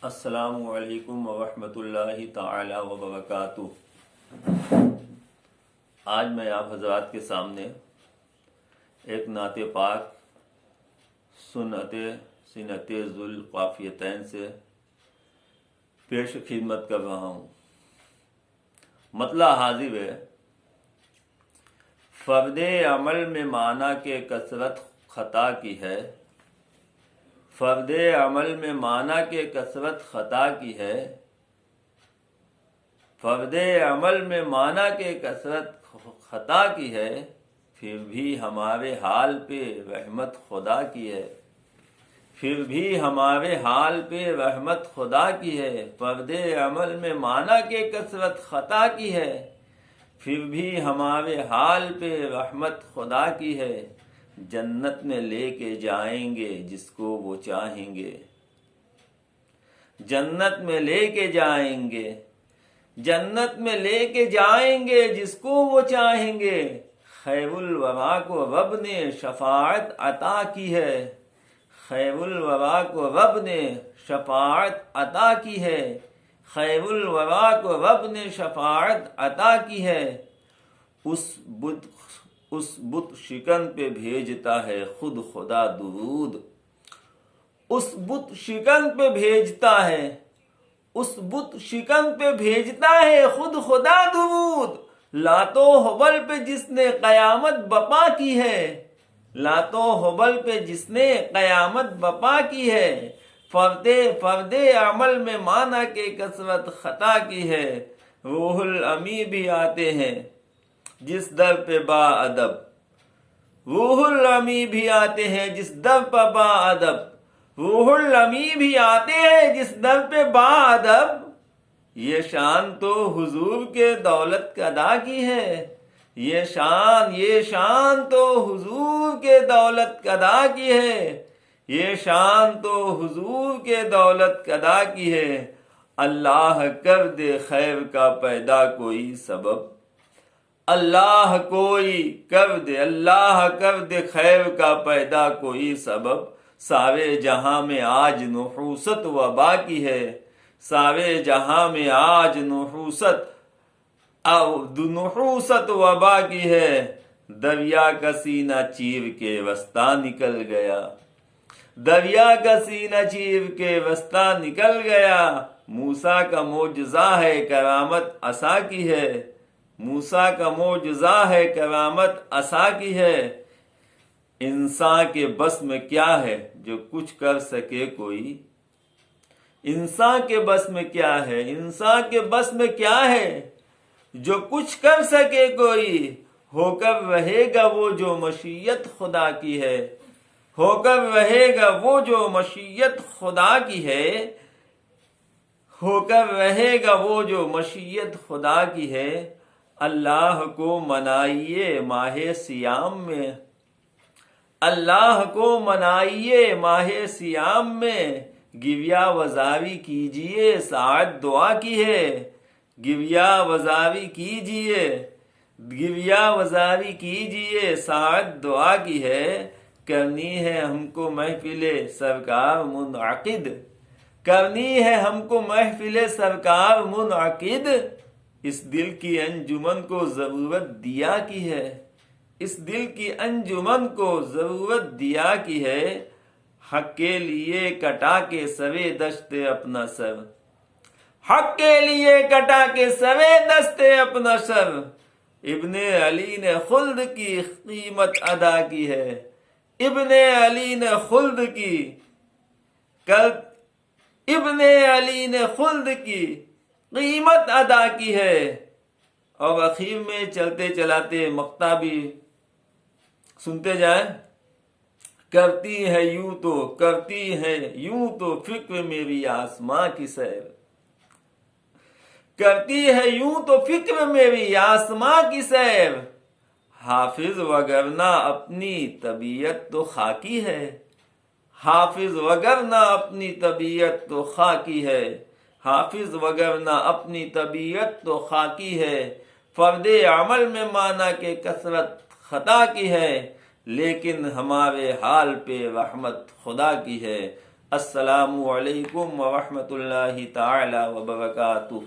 अस्सलामु अलैकुम वरहमतुल्लाहि ताला वबरकातुह। आज मैं आप हजरात के सामने एक नाते पाक सुन्नते सिनते जुल काफियतैन से पेश खिदमत कर रहा हूँ। मतला हाजिर है, फ़र्दे अमल में माना के कसरत ख़ता की है। फ़र्दे अमल में माना के कसरत ख़ता की है। फ़र्दे अमल में माना के कसरत ख़ता की है। फिर भी हमारे हाल पे रहमत खुदा की है। फिर भी हमारे हाल पे रहमत खुदा की है। फ़र्दे अमल में माना के कसरत ख़ता की है। फिर भी हमारे हाल पे रहमत खुदा की है। जन्नत में लेके जाएंगे जिसको वो चाहेंगे। जन्नत में लेके जाएंगे, जन्नत में लेके जाएंगे जिसको वो चाहेंगे। खैरुल वरा को रब ने शफाअत अता की है। खैरुल वरा को रब ने शफाअत अता की है। खैरुल वरा को रब ने शफाअत अता की है। उस बुत शिकन पे भेजता है खुद खुदा दुरूद। उस बुत शिकन पे भेजता है, उस बुत शिकन पे भेजता है खुद खुदा दुरूद। लातो हुबल पे जिसने कयामत बपा की है। लातो हुबल पे जिसने कयामत बपा की है। फर्दे अमल में माना के कसरत खता की है। रूहुल अमी भी आते हैं जिस दर पे बा अदब। रूहुल अमी भी आते हैं जिस दर पर बा अदब। रूहुल अमी भी आते हैं जिस दर पे बा अदब। ये शान तो हुजूर के दौलत कदा की है। ये शान तो हुजूर के दौलत कदा की है। ये शान तो हुजूर के दौलत कदा की है। अल्लाह कर दे खैर का पैदा कोई सबब। अल्लाह कोई कर दे, अल्लाह कर दे खैर का पैदा कोई सबब। सारे जहां में आज नुहूसत वबा की है। सारे जहां में आज नुहूसत वबा की है। दरिया का सीना चीर के वस्ता निकल गया। दरिया का सीना चीर के वस्ता निकल गया। मूसा का मोजज़ा है करामत असा की है। मूसा का मोजज़ा है करामत असा की है। इंसान के बस में क्या है जो कुछ कर सके कोई। इंसान के बस में क्या है, इंसान के बस में क्या है जो कुछ कर सके कोई। होकर रहेगा वो जो मशीयत खुदा की है। होकर रहेगा वो जो मशीयत खुदा की है। होकर रहेगा वो जो मशीयत खुदा की है। अल्लाह को मनाइए माहे सियाम में। अल्लाह को मनाइए माहे सियाम में। गिरिया वजारी कीजिए साथ दुआ की है। गिरिया वजारी कीजिए, गिरिया वजारी कीजिए साथ दुआ की है। करनी है हमको महफिले सरकार मुनअकिद। करनी है हमको महफिले सरकार मुनअकिद। इस दिल की अंजुमन को जरूरत दिया की है। इस दिल की अंजुमन को जरूरत दिया की है। हक के लिए कटा के सवे दस्ते अपना सर। हक के लिए कटा के सवे दस्ते अपना सर। इब्ने अली ने खुल्द की कीमत अदा की है। इब्ने अली ने खुल्द की इब्ने अली ने खुल्द की कीमत अदा की है। और आखिर में चलते चलाते मक्ता भी सुनते जाए। करती है यूं तो, करती है यूं तो फिक्र मेरी आसमां की सैर। करती है यूं तो फिक्र मेरी आसमां की सैर। हाफिज वगरना अपनी तबीयत तो खाकी है। हाफिज वगरना अपनी तबीयत तो खाकी है। हाफिज वगरना अपनी तबीयत तो खाकी है। फर्दे अमल में माना के कसरत खता की है। लेकिन हमारे हाल पे रहमत खुदा की है। अस्सलामु अलैकुम व रहमतुल्लाहि ताला व बरकातुहू।